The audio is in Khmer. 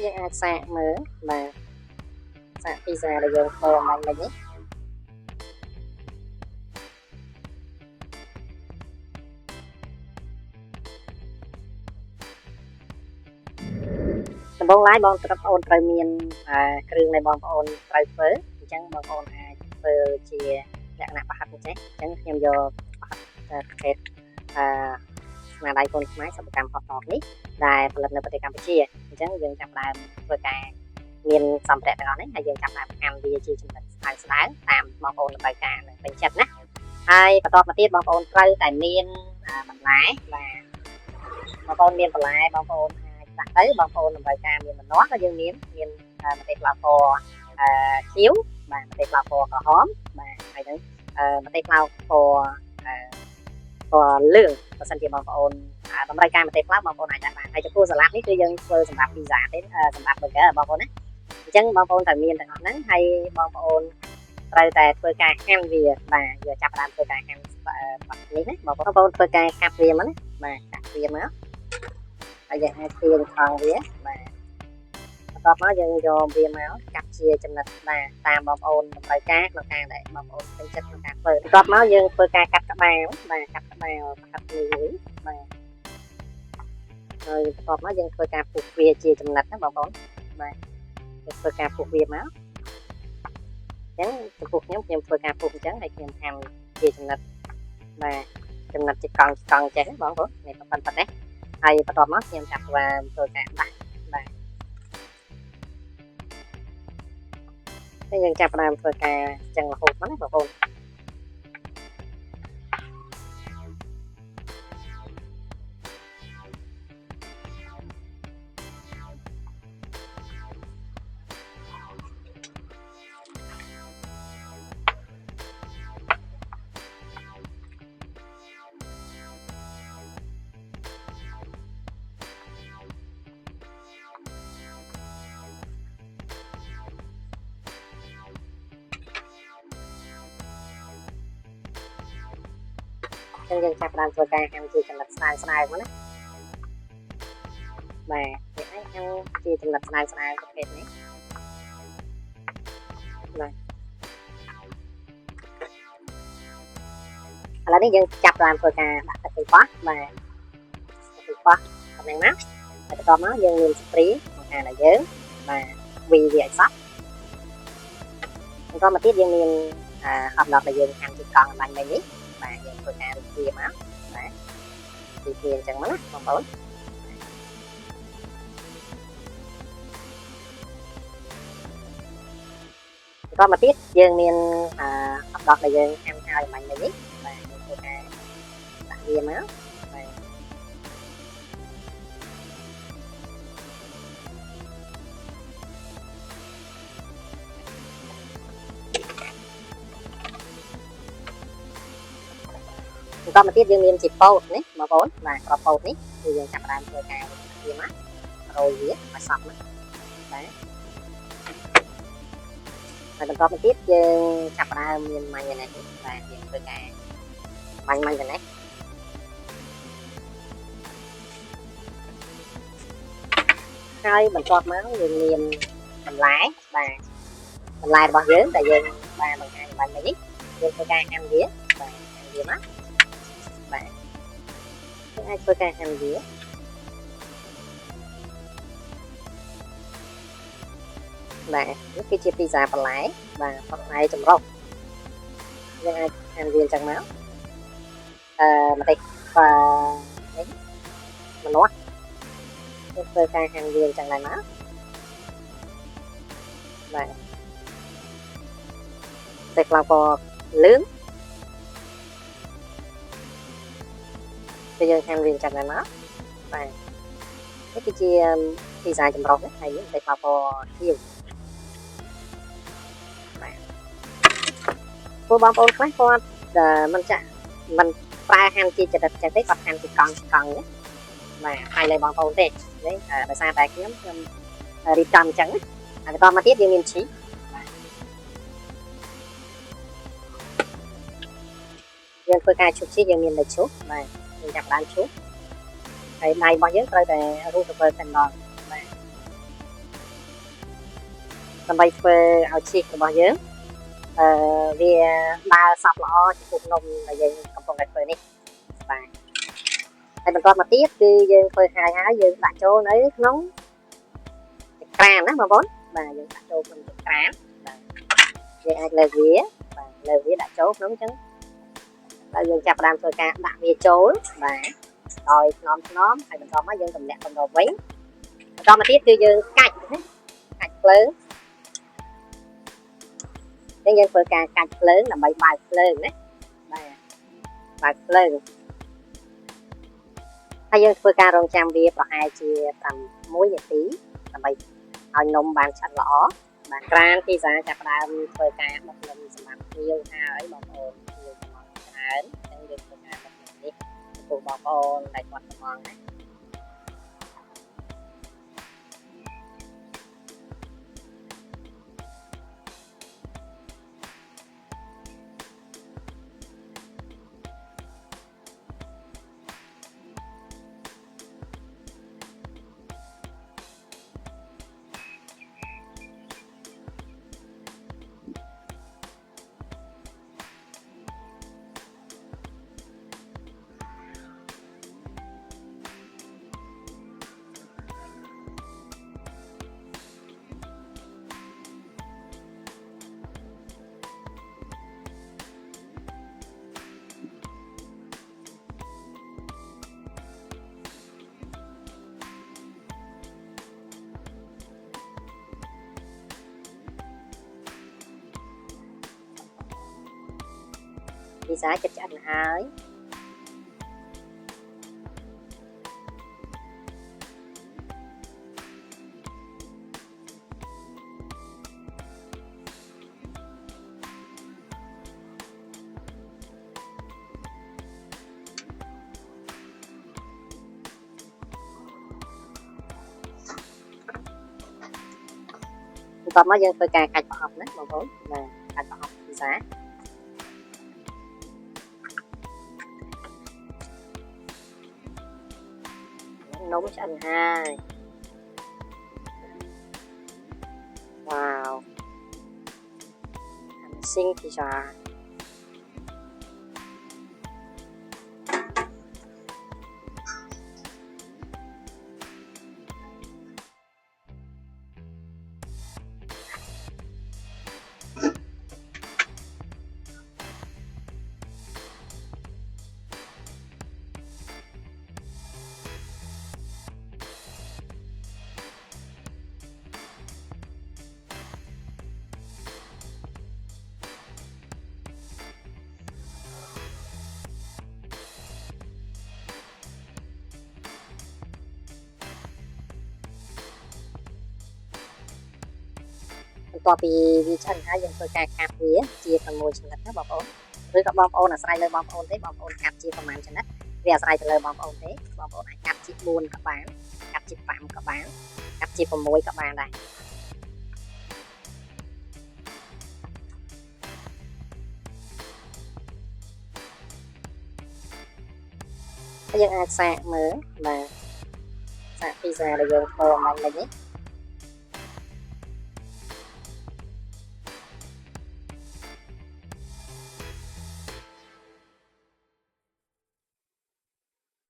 យើងអាចសាកមើលបាទសាកពីសាដែលយើងធ្វើអំបញ្ញមិញនេះដំបូងឡើយបងប្អូនត្រូវមានគ្រឿងដែលបងប្អូនត្រូវធ្វើអញ្ចឹងបងប្អូនអាចធ្វើជាលក្ខណៈប្រហិតអញ្ចឹងខ្ញុំយកប្រភេទស្នាដៃកូនខ្មែរសិប្បកម្មហោះហោនេះដែលផលិតនៅប្រទេសកម្ពុជាអញ្ចឹងយើងចាប់ផ្ដើមធ្វើការមានសម្ភារៈទាំងអស់នេះហើយយើងចាប់ផ្ដើមអាំវាជាចំណិតស្ដើងតាមបងប្អូនតម្រូវការនិងពេញចិត្តណាហើយបន្តមកទៀតបងប្អូនត្រូវតែមានបន្លែបាទបងប្អូនមានបន្លែបងប្អូនដាក់ទៅបងប្អូនតម្រូវការមានម្នាស់ក៏យើងមានម្ទេសប្លោកពណ៌ខៀវបាទម្ទេសប្លោកពណ៌ក្រហមបាទហើយនឹងម្ទេសប្លោកពណ៌លឿងបើសិនជាបងប្អូនតម្រូវការម្ទេសប្លោកបងប្អូនអាចដាក់បានហើយចំពោះសាឡាត់នេះគឺយើងធ្វើសម្រាប់ pizza ទេសម្រាប់ burger បងប្អូនណាអញ្ចឹងបងប្អូនត្រូវមានទាំងអស់ហ្នឹងហើយបងប្អូនត្រូវតែធ្វើការហាន់វាបាទយកចាប់ផ្ដើមធ្វើការហាន់នេះណាបងប្អូនធ្វើការកាត់វាមកណាបាទកាត់វាមកហើយយើងអាចទាញថងវាបាទបន្ទាប់មកយើងយកវាមកកាត់ជាចំណិតបាទតាមបងប្អូនតម្រូវការក្នុងការដែលបងប្អូនពេញចិត្តក្នុងការធ្វើបន្ទាប់មកយើងធ្វើការកាត់ក្បាលបាទកាត់ក្បាលប្រហិតមួយបាទហើយបន្ទាប់មកយើងធ្វើការពុះវាជាចំណិតណាបងប្អូនបាទយើងធ្វើការពុះវាមកអញ្ចឹងចំពោះខ្ញុំធ្វើការពុះអញ្ចឹងហើយខ្ញុំហាន់ជាចំណិតបាទចំណិតជាកង់ចេះបងប្អូននេះប៉ុណ្ណេះហើយបន្ទាប់មកខ្ញុំចាប់ធ្វើការដាក់បាទហើយយើងចាប់ផ្ដើមធ្វើការចឹងរហូតមកណាបងប្អូនយើងចាប់ផ្ដើមធ្វើការហាន់ជាចំណិតស្ដើងមកណាបាទយើងអាចហាន់ជាចំណិតស្ដើងប្រភេទនេះបាទឥឡូវនេះយើងចាប់ផ្ដើមធ្វើការដាក់ទឹកពីប៉ោះបាទទឹកពីប៉ោះប៉ុណ្ណឹងណាហើយបន្ទាប់មកយើងមានស្ព្រីក្នុងការដែលយើងបាទវីវាឲ្យសព្វបន្តមកទៀតយើងមានហត់ដកដែលយើងហាន់ជាកង់បាញ់មិញនេះបាទយើងធ្វើការរីកវាមកបាទរីកវាអញ្ចឹងមកណាបងប្អូនបន្តមកទៀតយើងមានហត់ដកដែលយើងហាន់ហើយបាញ់មិញនេះបាទយើងធ្វើការដាក់វាមកបាទបន្តមកទៀតយើងមានជាពោតនេះបងប្អូនបាទក្របពោតនេះគឺយើងចាប់ផ្ដើមធ្វើការវាមករយវាឲ្យសព្វណាបាទហើយបន្តមកទៀតយើងចាប់ផ្ដើមមានម៉ាញ៉ាណេសបាទយើងធ្វើការម៉ាញ៉ាណេសហើយបន្ទាប់មកយើងមានបន្លែបាទបន្លែរបស់យើងដែលយើងបានបង្ហាញបាញ់មិញនេះយើងធ្វើការហាន់វាបាទហាន់វាមកបាទយើងអាចធ្វើការហាន់វាបាទនេះគឺជាពីសាបន្លែបាទបន្លែចម្រុះយើងអាចហាន់វាចឹងមកម្ទេសនេះម្នាស់យើងធ្វើការហាន់វាចឹងដែរមកបាទតែប្លោកពណ៌លឿងយើងហាន់វាចឹងដែរមកបាទនេះគឺជាពីសាចម្រុះហើយនេះតែប្លោកពណ៌ខៀវពួកបងប្អូនខ្លះគាត់មិនប្រើហាន់ជាចរិតចឹងទេគាត់ហាន់ជាកង់ណាបាទហើយលើបងប្អូនទេនេះដោយសារតែខ្ញុំរៀបចំអញ្ចឹងហើយបន្តមកទៀតយើងមានជីយើងធ្វើការឈូសជីយើងមានតែឈូសបាទយើងចាប់ដើមឈូសហើយដៃរបស់យើងត្រូវតែរូតទៅតែម្ដងបាទ ដើម្បីធ្វើឲ្យឈីសរបស់យើងវាដើរសពល្អចំពោះនំដែលយើងកំពុងតែធ្វើនេះបាទហើយបន្តមកទៀតគឺយើងធ្វើហើយយើងដាក់ចូលនៅក្នុងចក្រានណាបងប្អូនបាទយើងដាក់ចូលក្នុងចក្រានបាទយើងអាចលើកវាបាទលើកវាដាក់ចូលក្នុងអញ្ចឹងដល់យើងចាប់ផ្ដើមធ្វើការដាក់វាចូលបាទដោយថ្នមហើយបន្តមកយើងទម្លាក់បន្តវិញបន្តមកទៀតគឺយើងកាច់ភ្លើងយើងធ្វើការកាច់ភ្លើងដើម្បីបើកភ្លើងណាបាទបើកភ្លើងហើយយើងធ្វើការរងចាំវាប្រហែលជា6នាទីដើម្បីឲ្យនំបានឆ្អិនល្អបាទក្រានពីសាចាប់ផ្ដើមធ្វើការបុកនំសម្រាប់ភ្ញៀវហើយបងប្អូនភ្ញៀវមកច្រើនអញ្ចឹងយើងធ្វើការបុកនំនេះចំពោះបងប្អូនដែលគាត់កំងណាពីសាចិត្តឆ្អិនហើយបន្តមកយើងធ្វើការកាច់ប្រអប់ណាបងប្អូនបាទកាច់ប្រអប់ពីសានំឆ្អិនហើយវ៉ាវ Amazing pizza បន្ទាប់ពីវាឆ្អិនហើយយើងធ្វើការកាត់វាជា6ចំណិតណាបងប្អូនឬក៏បងប្អូនអាស្រ័យលើបងប្អូនទេបងប្អូនកាត់ជាប្រមាណចំណិតវាអាស្រ័យទៅលើបងប្អូនទេបងប្អូនអាចកាត់ជា4ក៏បានកាត់ជា5ក៏បានកាត់ជា6ក៏បានដែរហើយយើងអាចសាកមើលបាទសាកពីសាដែលយើងធ្វើអំបញ្ញនេះ